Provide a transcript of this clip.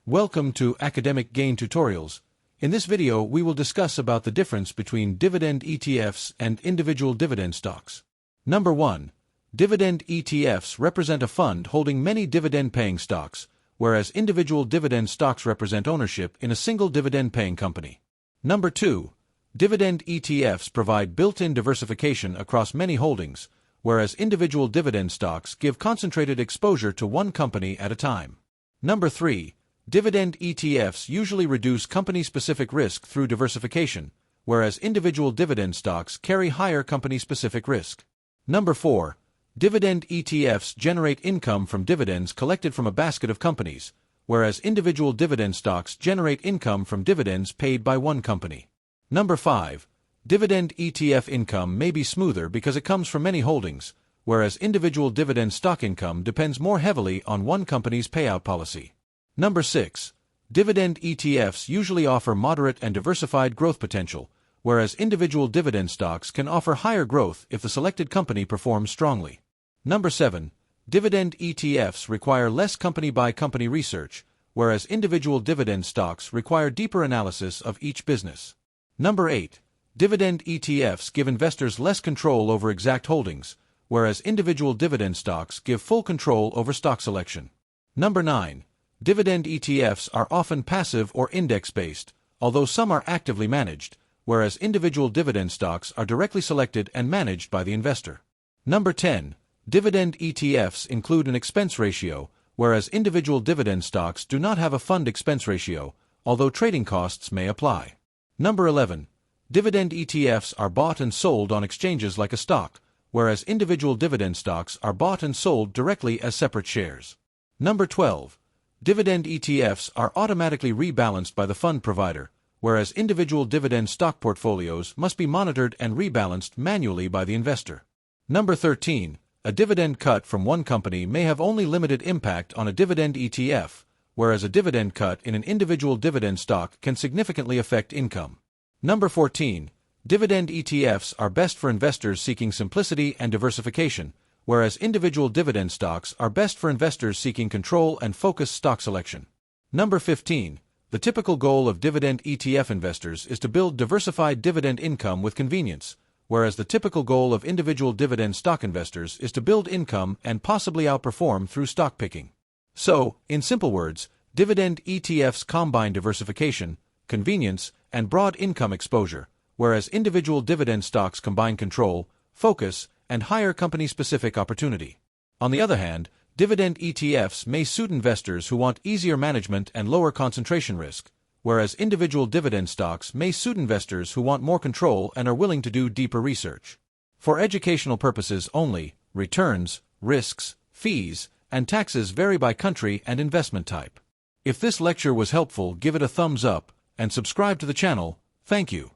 Welcome to Academic Gain Tutorials. In this video, we will discuss about the difference between dividend ETFs and individual dividend stocks. Number 1. Dividend ETFs represent a fund holding many dividend-paying stocks, whereas individual dividend stocks represent ownership in a single dividend-paying company. Number 2. Dividend ETFs provide built-in diversification across many holdings, whereas individual dividend stocks give concentrated exposure to one company at a time. Number 3. Dividend ETFs usually reduce company-specific risk through diversification, whereas individual dividend stocks carry higher company-specific risk. Number 4. Dividend ETFs generate income from dividends collected from a basket of companies, whereas individual dividend stocks generate income from dividends paid by one company. Number 5. Dividend ETF income may be smoother because it comes from many holdings, whereas individual dividend stock income depends more heavily on one company's payout policy. Number 6. Dividend ETFs usually offer moderate and diversified growth potential, whereas individual dividend stocks can offer higher growth if the selected company performs strongly. Number 7. Dividend ETFs require less company-by-company research, whereas individual dividend stocks require deeper analysis of each business. Number 8. Dividend ETFs give investors less control over exact holdings, whereas individual dividend stocks give full control over stock selection. Number 9. Dividend ETFs are often passive or index-based, although some are actively managed, whereas individual dividend stocks are directly selected and managed by the investor. Number 10. Dividend ETFs include an expense ratio, whereas individual dividend stocks do not have a fund expense ratio, although trading costs may apply. Number 11. Dividend ETFs are bought and sold on exchanges like a stock, whereas individual dividend stocks are bought and sold directly as separate shares. Number 12. Dividend ETFs are automatically rebalanced by the fund provider, whereas individual dividend stock portfolios must be monitored and rebalanced manually by the investor. Number 13. A dividend cut from one company may have only limited impact on a dividend ETF, whereas a dividend cut in an individual dividend stock can significantly affect income. Number 14. Dividend ETFs are best for investors seeking simplicity and diversification, whereas individual dividend stocks are best for investors seeking control and focused stock selection. Number 15. The typical goal of dividend ETF investors is to build diversified dividend income with convenience, whereas the typical goal of individual dividend stock investors is to build income and possibly outperform through stock picking. So, in simple words, dividend ETFs combine diversification, convenience, and broad income exposure, whereas individual dividend stocks combine control, focus, and higher company-specific opportunity. On the other hand, dividend ETFs may suit investors who want easier management and lower concentration risk, whereas individual dividend stocks may suit investors who want more control and are willing to do deeper research. For educational purposes only, returns, risks, fees, and taxes vary by country and investment type. If this lecture was helpful, give it a thumbs up and subscribe to the channel. Thank you.